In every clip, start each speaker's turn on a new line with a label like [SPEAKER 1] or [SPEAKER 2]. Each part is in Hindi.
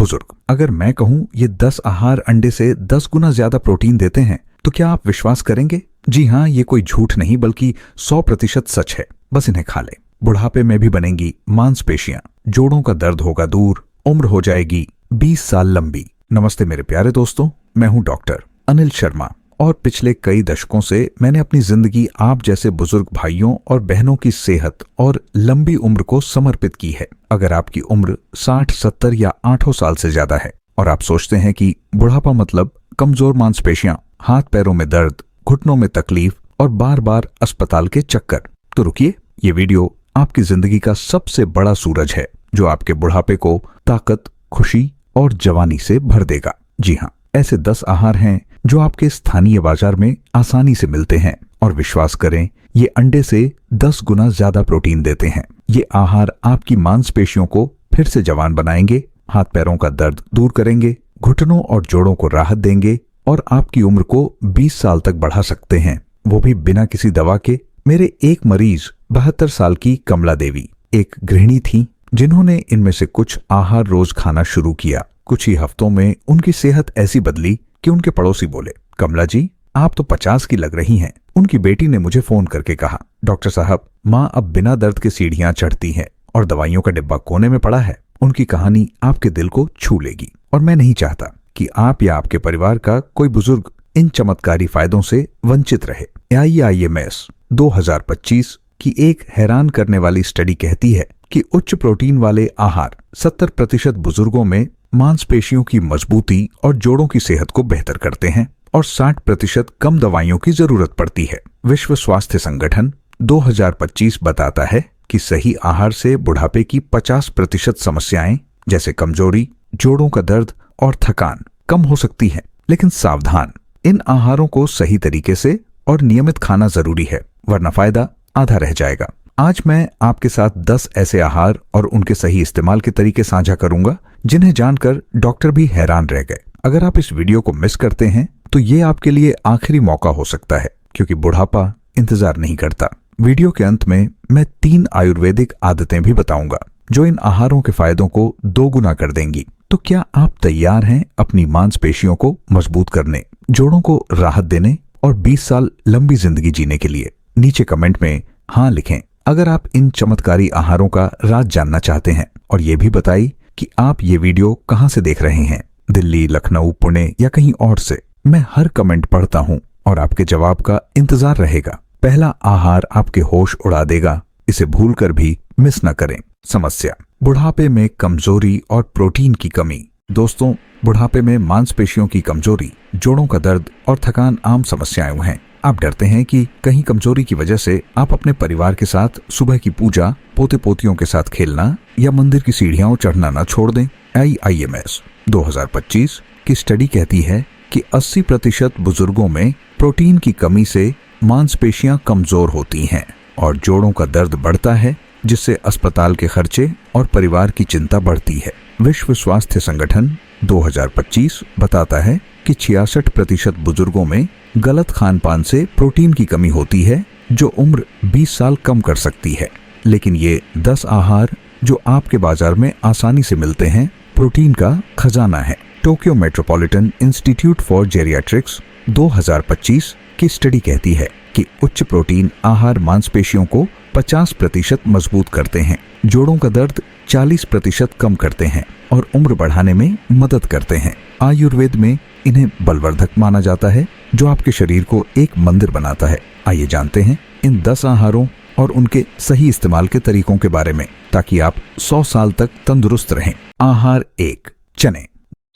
[SPEAKER 1] बुजुर्ग, अगर मैं कहूं ये 10 आहार अंडे से 10 गुना ज्यादा प्रोटीन देते हैं तो क्या आप विश्वास करेंगे? जी हाँ, ये कोई झूठ नहीं बल्कि 100% सच है। बस इन्हें खा लें। बुढ़ापे में भी बनेंगी मांसपेशियां, जोड़ों का दर्द होगा दूर, उम्र हो जाएगी 20 साल लंबी। नमस्ते मेरे प्यारे दोस्तों, मैं हूं डॉक्टर अनिल शर्मा और पिछले कई दशकों से मैंने अपनी जिंदगी आप जैसे बुजुर्ग भाइयों और बहनों की सेहत और लंबी उम्र को समर्पित की है। अगर आपकी उम्र 60, 70 या 8 साल से ज्यादा है और आप सोचते हैं कि बुढ़ापा मतलब कमजोर मांसपेशियां, हाथ पैरों में दर्द, घुटनों में तकलीफ और बार बार अस्पताल के चक्कर, तो रुकिए, ये वीडियो आपकी जिंदगी का सबसे बड़ा सूरज है जो आपके बुढ़ापे को ताकत, खुशी और जवानी से भर देगा। जी हाँ, ऐसे 10 आहार हैं जो आपके स्थानीय बाजार में आसानी से मिलते हैं और विश्वास करें, ये अंडे से 10 गुना ज्यादा प्रोटीन देते हैं। ये आहार आपकी मांसपेशियों को फिर से जवान बनाएंगे, हाथ पैरों का दर्द दूर करेंगे, घुटनों और जोड़ों को राहत देंगे और आपकी उम्र को 20 साल तक बढ़ा सकते हैं, वो भी बिना किसी दवा के। मेरे एक मरीज 72 साल की कमला देवी एक गृहिणी थी जिन्होंने इनमें से कुछ आहार रोज खाना शुरू किया। कुछ ही हफ्तों में उनकी सेहत ऐसी बदली कि उनके पड़ोसी बोले, कमला जी, आप तो 50 की लग रही हैं। उनकी बेटी ने मुझे फोन करके कहा, डॉक्टर साहब, माँ अब बिना दर्द के सीढ़ियां चढ़ती है और दवाइयों का डिब्बा कोने में पड़ा है। उनकी कहानी आपके दिल को छू लेगी और मैं नहीं चाहता कि आप या आपके परिवार का कोई बुजुर्ग इन चमत्कारी फायदों से वंचित रहे। AIIMS 2025 की एक हैरान करने वाली स्टडी कहती है कि उच्च प्रोटीन वाले आहार 70% बुजुर्गों में मांसपेशियों की मजबूती और जोड़ों की सेहत को बेहतर करते हैं और 60% कम दवाइयों की जरूरत पड़ती है। विश्व स्वास्थ्य संगठन 2025 बताता है कि सही आहार से बुढ़ापे की 50% समस्याएं जैसे कमजोरी, जोड़ों का दर्द और थकान कम हो सकती है। लेकिन सावधान, इन आहारों को सही तरीके से और नियमित खाना जरूरी है, वरना फायदा आधा रह जाएगा। आज मैं आपके साथ 10 ऐसे आहार और उनके सही इस्तेमाल के तरीके साझा करूंगा जिन्हें जानकर डॉक्टर भी हैरान रह गए। अगर आप इस वीडियो को मिस करते हैं तो ये आपके लिए आखिरी मौका हो सकता है, क्योंकि बुढ़ापा इंतजार नहीं करता। वीडियो के अंत में मैं 3 आयुर्वेदिक आदतें भी बताऊंगा जो इन आहारों के फायदों को 2 गुना कर देंगी। तो क्या आप तैयार हैं अपनी मांसपेशियों को मजबूत करने, जोड़ों को राहत देने और 20 साल लंबी जिंदगी जीने के लिए? नीचे कमेंट में हाँ लिखें अगर आप इन चमत्कारी आहारों का राज जानना चाहते हैं, और ये भी बताइए कि आप ये वीडियो कहां से देख रहे हैं, दिल्ली, लखनऊ, पुणे या कहीं और से। मैं हर कमेंट पढ़ता हूं और आपके जवाब का इंतजार रहेगा। पहला आहार आपके होश उड़ा देगा, इसे भूलकर भी मिस न करें। समस्या, बुढ़ापे में कमजोरी और प्रोटीन की कमी। दोस्तों, बुढ़ापे में मांसपेशियों की कमजोरी, जोड़ों का दर्द और थकान आम समस्याएं हैं। आप डरते हैं कि कहीं कमजोरी की वजह से आप अपने परिवार के साथ सुबह की पूजा, पोते पोतियों के साथ खेलना या मंदिर की सीढ़ियां चढ़ना न छोड़ दें। AIIMS 2025 की स्टडी कहती है कि 80% बुजुर्गों में प्रोटीन की कमी से मांसपेशियां कमजोर होती हैं और जोड़ों का दर्द बढ़ता है, जिससे अस्पताल के खर्चे और परिवार की चिंता बढ़ती है। विश्व स्वास्थ्य संगठन 2025 बताता है कि 66% बुजुर्गों में गलत खान पान से प्रोटीन की कमी होती है, जो उम्र 20 साल कम कर सकती है। लेकिन ये 10 आहार जो आपके बाजार में आसानी से मिलते हैं, प्रोटीन का खजाना है। Tokyo metropolitan institute for geriatrics 2025 की स्टडी कहती है कि उच्च प्रोटीन आहार मांसपेशियों को 50% मजबूत करते हैं, जोड़ों का दर्द 40% कम करते हैं और उम्र बढ़ाने में मदद करते हैं। आयुर्वेद में इन्हें बलवर्धक माना जाता है, जो आपके शरीर को एक मंदिर बनाता है। आइए जानते हैं इन 10 आहारों और उनके सही इस्तेमाल के तरीकों के बारे में, ताकि आप 100 साल तक तंदुरुस्त रहें। आहार 1, चने।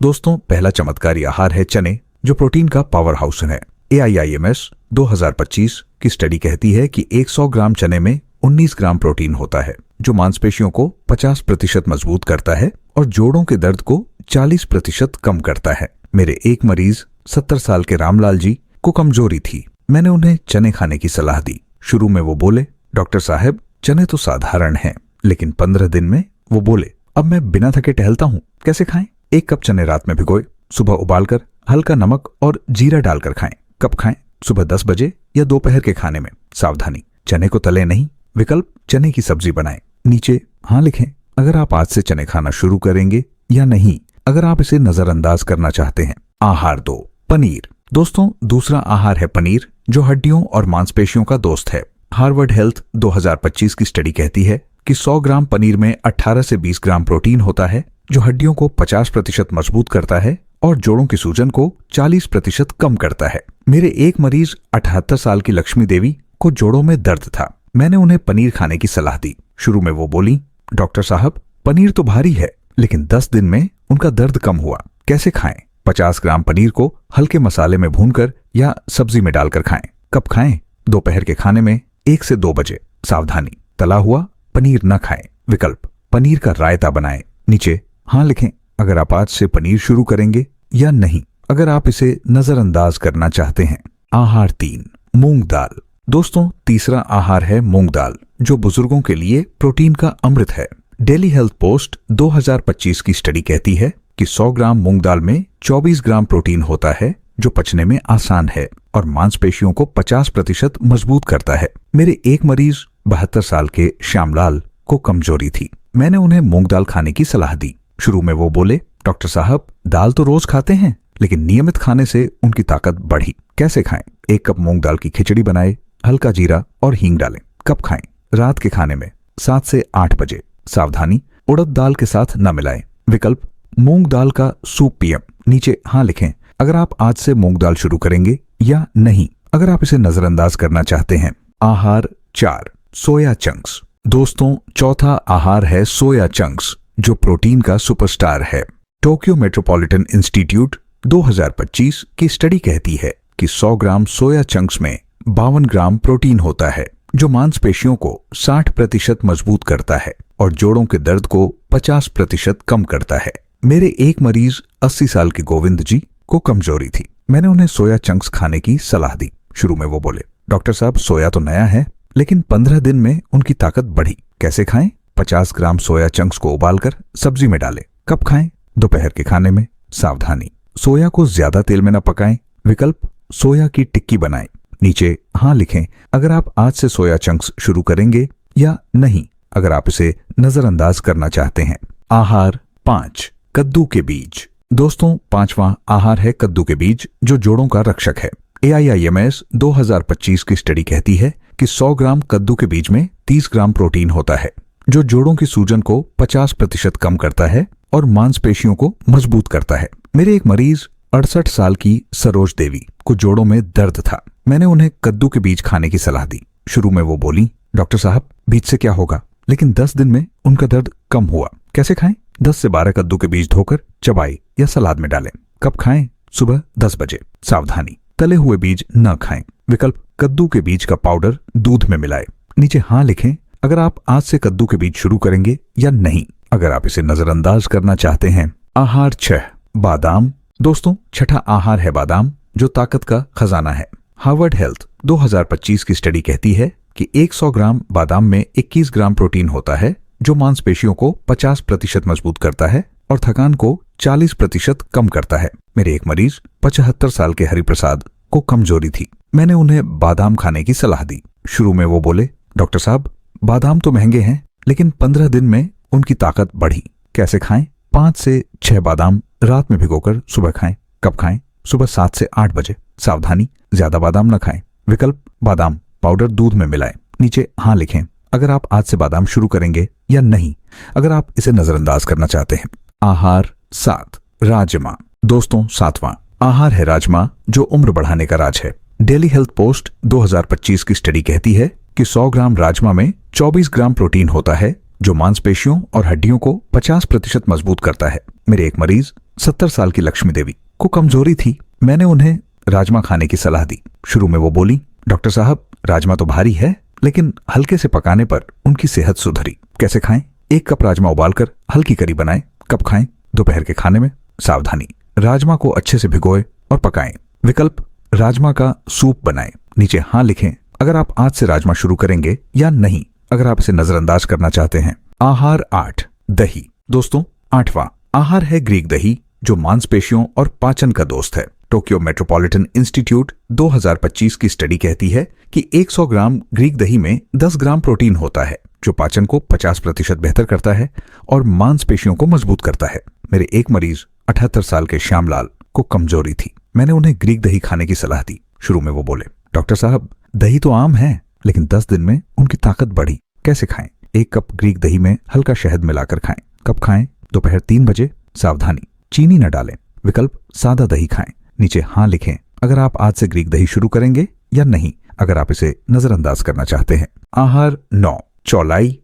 [SPEAKER 1] दोस्तों, पहला चमत्कारी आहार है चने, जो प्रोटीन का पावर हाउस है। AIIMS 2025 की स्टडी कहती है कि 100 ग्राम चने में 19 ग्राम प्रोटीन होता है, जो मांसपेशियों को 50% मजबूत करता है और जोड़ों के दर्द को 40% कम करता है। मेरे एक मरीज 70 साल के रामलाल जी को कमजोरी थी। मैंने उन्हें चने खाने की सलाह दी। शुरू में वो बोले, डॉक्टर साहब, चने तो साधारण हैं। लेकिन 15 दिन में वो बोले, अब मैं बिना थके टहलता हूँ, कैसे खाएं? 1 कप चने रात में भिगोए, सुबह उबालकर हल्का नमक और जीरा डालकर खाएं। कब खाएं? सुबह 10 बजे या दोपहर के खाने में। सावधानी, चने को तले नहीं। विकल्प, चने की सब्जी बनाएं। नीचे हाँ लिखें अगर आप आज से चने खाना शुरू करेंगे या नहीं, अगर आप इसे नजरअंदाज करना चाहते हैं। आहार 2, पनीर। दोस्तों, दूसरा आहार है पनीर, जो हड्डियों और मांसपेशियों का दोस्त है। हार्वर्ड हेल्थ 2025 की स्टडी कहती है कि 100 ग्राम पनीर में 18 से 20 ग्राम प्रोटीन होता है, जो हड्डियों को 50% मजबूत करता है और जोड़ों की सूजन को 40% कम करता है। मेरे एक मरीज 78 साल की लक्ष्मी देवी को जोड़ों में दर्द था। मैंने उन्हें पनीर खाने की सलाह दी। शुरू में वो बोली, डॉक्टर साहब, पनीर तो भारी है, लेकिन 10 दिन में उनका दर्द कम हुआ। कैसे खाएं? 50 ग्राम पनीर को हल्के मसाले में भूनकर या सब्जी में डालकर खाएं। कब खाएं? दोपहर के खाने में 1 से 2 बजे। सावधानी, तला हुआ पनीर न खाएं। विकल्प, पनीर का रायता बनाएं। नीचे हाँ लिखें अगर आप आज से पनीर शुरू करेंगे या नहीं, अगर आप इसे नजरअंदाज करना चाहते हैं। आहार 3, मूंग दाल। दोस्तों, तीसरा आहार है मूंग दाल, जो बुजुर्गों के लिए प्रोटीन का अमृत है। डेली हेल्थ पोस्ट 2025 की स्टडी कहती है कि 100 ग्राम मूंग दाल में 24 ग्राम प्रोटीन होता है, जो पचने में आसान है और मांसपेशियों को 50% मजबूत करता है। मेरे एक मरीज 72 साल के श्यामलाल को कमजोरी थी। मैंने उन्हें मूंग दाल खाने की सलाह दी। शुरू में वो बोले, डॉक्टर साहब, दाल तो रोज खाते हैं, लेकिन नियमित खाने से उनकी ताकत बढ़ी। कैसे खाएं? 1 कप मूंग दाल की खिचड़ी बनाए, हल्का जीरा और हींग डालें। कब खाएं? रात के खाने में 7 से 8 बजे। सावधानी, उड़द दाल के साथ न मिलाएं। विकल्प, मूंग दाल का सूप पिएं। नीचे हाँ लिखें अगर आप आज से मूंग दाल शुरू करेंगे या नहीं, अगर आप इसे नजरअंदाज करना चाहते हैं। आहार 4, सोया चंक्स। दोस्तों, चौथा आहार है सोया चंक्स, जो प्रोटीन का सुपरस्टार है। टोक्यो मेट्रोपॉलिटन इंस्टीट्यूट 2025 की स्टडी कहती है कि 100 ग्राम सोया चंक्स में 52 ग्राम प्रोटीन होता है, जो मांसपेशियों को 60% मजबूत करता है और जोड़ों के दर्द को 50% कम करता है। मेरे एक मरीज 80 साल के गोविंद जी को कमजोरी थी। मैंने उन्हें सोया चंक्स खाने की सलाह दी। शुरू में वो बोले, डॉक्टर साहब, सोया तो नया है, लेकिन 15 दिन में उनकी ताकत बढ़ी। कैसे खाएं? 50 ग्राम सोया चंक्स को उबालकर सब्जी में डालें। कब खाएं? दोपहर के खाने में। सावधानी, सोया को ज्यादा तेल में न पकाएं। विकल्प, सोया की टिक्की बनाएं। नीचे हाँ लिखें अगर आप आज से सोया चंक्स शुरू करेंगे या नहीं, अगर आप इसे नजरअंदाज करना चाहते हैं। आहार 5, कद्दू के बीज। दोस्तों, 5वां आहार है कद्दू के बीज, जो जोड़ों का रक्षक है। AIIMS 2025 की स्टडी कहती है कि 100 ग्राम कद्दू के बीज में 30 ग्राम प्रोटीन होता है, जो जोड़ों की सूजन को 50% कम करता है और मांसपेशियों को मजबूत करता है। मेरे एक मरीज 68 साल की सरोज देवी को जोड़ों में दर्द था। मैंने उन्हें कद्दू के बीज खाने की सलाह दी। शुरू में वो बोली, डॉक्टर साहब, बीज से क्या होगा, लेकिन 10 दिन में उनका दर्द कम हुआ। कैसे खाएं? 10 से 12 कद्दू के बीज धोकर चबाएं या सलाद में डालें। कब खाएं? सुबह 10 बजे। सावधानी, तले हुए बीज न खाएं। विकल्प, कद्दू के बीज का पाउडर दूध में मिलाएं। नीचे हाँ लिखें अगर आप आज से कद्दू के बीज शुरू करेंगे या नहीं, अगर आप इसे नजरअंदाज करना चाहते हैं। आहार 6, बादाम। दोस्तों, छठा आहार है बादाम, जो ताकत का खजाना है। हार्वर्ड हेल्थ 2025 की स्टडी कहती है कि 100 ग्राम बादाम में 21 ग्राम प्रोटीन होता है, जो मांसपेशियों को 50% मजबूत करता है और थकान को 40% कम करता है। मेरे एक मरीज 75 साल के हरिप्रसाद को कमजोरी थी। मैंने उन्हें बादाम खाने की सलाह दी। शुरू में वो बोले, डॉक्टर साहब, बादाम तो महंगे हैं, लेकिन 15 दिन में उनकी ताकत बढ़ी। कैसे खाएं? 5 से 6 बादाम रात में भिगोकर सुबह खाएं। कब खाएं? सुबह 7 से 8 बजे। सावधानी, ज्यादा बादाम न खाएं। विकल्प, बादाम पाउडर दूध में मिलाएं। नीचे हाँ लिखें अगर आप आज से बादाम शुरू करेंगे या नहीं, अगर आप इसे नजरअंदाज करना चाहते हैं। आहार 7, राजमा। दोस्तों, 7वां आहार है राजमा, जो उम्र बढ़ाने का राज है। डेली हेल्थ पोस्ट 2025 की स्टडी कहती है कि 100 ग्राम राजमा में 24 ग्राम प्रोटीन होता है, जो मांसपेशियों और हड्डियों को 50% मजबूत करता है। मेरे एक मरीज 70 साल की लक्ष्मी देवी को कमजोरी थी। मैंने उन्हें राजमा खाने की सलाह दी। शुरू में वो बोली, डॉक्टर साहब, राजमा तो भारी है, लेकिन हल्के से पकाने पर उनकी सेहत सुधरी। कैसे खाएं? 1 कप राजमा उबालकर हल्की करी बनाएं। कब खाएं? दोपहर के खाने में। सावधानी, राजमा को अच्छे से भिगोएं और पकाएं। विकल्प, राजमा का सूप बनाएं। नीचे हाँ लिखें अगर आप आज से राजमा शुरू करेंगे या नहीं, अगर आप इसे नजरअंदाज करना चाहते हैं। आहार 8, दही। दोस्तों, 8वां आहार है ग्रीक दही, जो मांसपेशियों और पाचन का दोस्त है। टोक्यो मेट्रोपॉलिटन इंस्टीट्यूट 2025 की स्टडी कहती है कि 100 ग्राम ग्रीक दही में 10 ग्राम प्रोटीन होता है, जो पाचन को 50% बेहतर करता है और मांसपेशियों को मजबूत करता है। मेरे एक मरीज 78 साल के श्यामलाल को कमजोरी थी। मैंने उन्हें ग्रीक दही खाने की सलाह दी। शुरू में वो बोले, डॉक्टर साहब दही तो आम है, लेकिन 10 दिन में उनकी ताकत बढ़ी। कैसे खाएं? 1 कप ग्रीक दही में हल्का शहद मिलाकर खाएं। कब खाएं? दोपहर 3 बजे। सावधानी, चीनी न डालें। विकल्प, सादा दही खाएं। नीचे हाँ लिखें अगर आप आज से ग्रीक दही शुरू करेंगे या नहीं, अगर आप इसे नजरअंदाज करना चाहते हैं। आहार 9, चौलाई।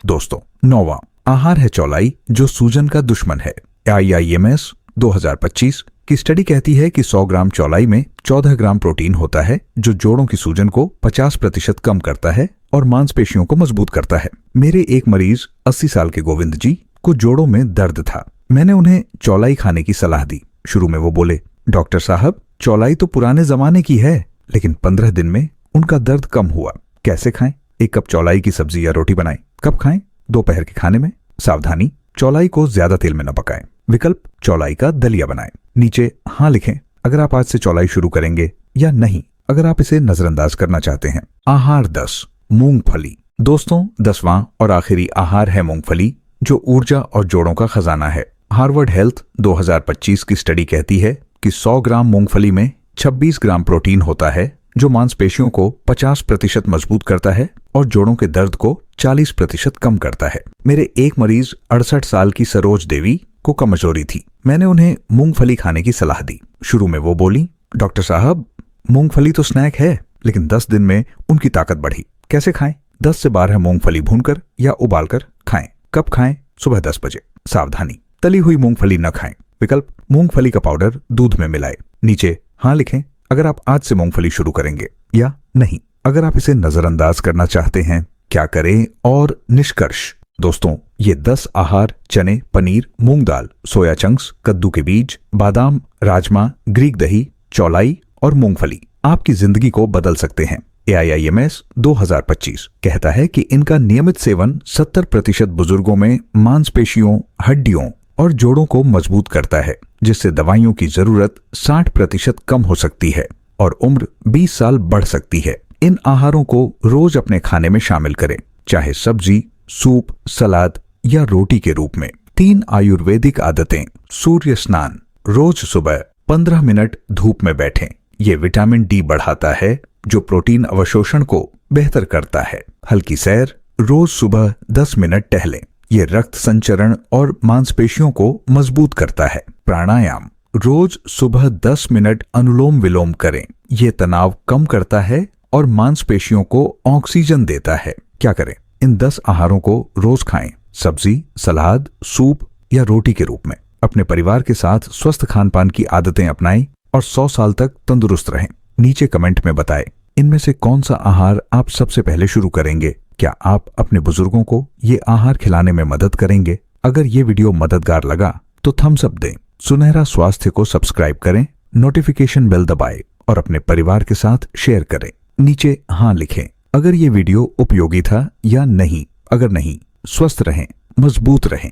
[SPEAKER 1] दोस्तों, 9वां आहार है चौलाई, जो सूजन का दुश्मन है। IIMS 2025 की स्टडी कहती है कि 100 ग्राम चौलाई में 14 ग्राम प्रोटीन होता है, जो जोड़ों की सूजन को 50% कम करता है और मांसपेशियों को मजबूत करता है। मेरे एक मरीज 80 साल के गोविंद जी को जोड़ों में दर्द था। मैंने उन्हें चौलाई खाने की सलाह दी। शुरू में वो बोले, डॉक्टर साहब चौलाई तो पुराने जमाने की है, लेकिन 15 दिन में उनका दर्द कम हुआ। कैसे खाएं? 1 कप चौलाई की सब्जी या रोटी बनाएं। कब खाएं? दोपहर के खाने में। सावधानी, चौलाई को ज्यादा तेल में न पकाएं। विकल्प, चौलाई का दलिया बनाएं। नीचे हाँ लिखें अगर आप आज से चौलाई शुरू करेंगे या नहीं, अगर आप इसे नजरअंदाज करना चाहते हैं। आहार 10, मूंगफली। दोस्तों, 10वां और आखिरी आहार है मूंगफली, जो ऊर्जा और जोड़ों का खजाना है। हार्वर्ड हेल्थ 2025 की स्टडी कहती है कि 100 ग्राम मूंगफली में 26 ग्राम प्रोटीन होता है, जो मांसपेशियों को 50% मजबूत करता है और जोड़ों के दर्द को 40% कम करता है। मेरे एक मरीज 68 साल की सरोज देवी को कमजोरी थी। मैंने उन्हें मूंगफली खाने की सलाह दी। शुरू में वो बोली, डॉक्टर साहब मूंगफली तो स्नैक है, लेकिन 10 दिन में उनकी ताकत बढ़ी। कैसे खाएं? 10 से 12 मूंगफली भूनकर या उबालकर खाएं। कब खाएं? सुबह 10 बजे। सावधानी, तली हुई मूंगफली न खाएं। विकल्प, मूंगफली का पाउडर दूध में मिलाएं। नीचे हाँ लिखें अगर आप आज से मूंगफली शुरू करेंगे या नहीं, अगर आप इसे नजरअंदाज करना चाहते हैं। क्या करें और निष्कर्ष? दोस्तों, ये 10 आहार चने, पनीर, मूंग दाल, सोया चंक्स, कद्दू के बीज, बादाम, राजमा, ग्रीक दही, चौलाई और मूंगफली आपकी जिंदगी को बदल सकते हैं। AIIMS 2025 कहता है कि इनका नियमित सेवन 70% बुजुर्गों में मांसपेशियों, हड्डियों और जोड़ों को मजबूत करता है, जिससे दवाइयों की जरूरत 60% कम हो सकती है और उम्र 20 साल बढ़ सकती है। इन आहारों को रोज अपने खाने में शामिल करें, चाहे सब्जी, सूप, सलाद या रोटी के रूप में। 3 आयुर्वेदिक आदतें। सूर्य स्नान, रोज सुबह 15 मिनट धूप में बैठें। ये विटामिन डी बढ़ाता है, जो प्रोटीन अवशोषण को बेहतर करता है। हल्की सैर, रोज सुबह 10 मिनट टहलें। ये रक्त संचरण और मांसपेशियों को मजबूत करता है। प्राणायाम, रोज सुबह 10 मिनट अनुलोम विलोम करें। ये तनाव कम करता है और मांसपेशियों को ऑक्सीजन देता है। क्या करें? इन 10 आहारों को रोज खाएं, सब्जी, सलाद, सूप या रोटी के रूप में। अपने परिवार के साथ स्वस्थ खान पान की आदतें अपनाएं और 100 साल तक तंदुरुस्त रहें। नीचे कमेंट में बताएं इनमें से कौन सा आहार आप सबसे पहले शुरू करेंगे। क्या आप अपने बुजुर्गों को ये आहार खिलाने में मदद करेंगे? अगर ये वीडियो मददगार लगा तो थम्स अप दें, सुनहरा स्वास्थ्य को सब्सक्राइब करें, नोटिफिकेशन बेल दबाएं और अपने परिवार के साथ शेयर करें। नीचे हाँ लिखें अगर ये वीडियो उपयोगी था या नहीं। अगर नहीं, स्वस्थ रहें, मजबूत रहें।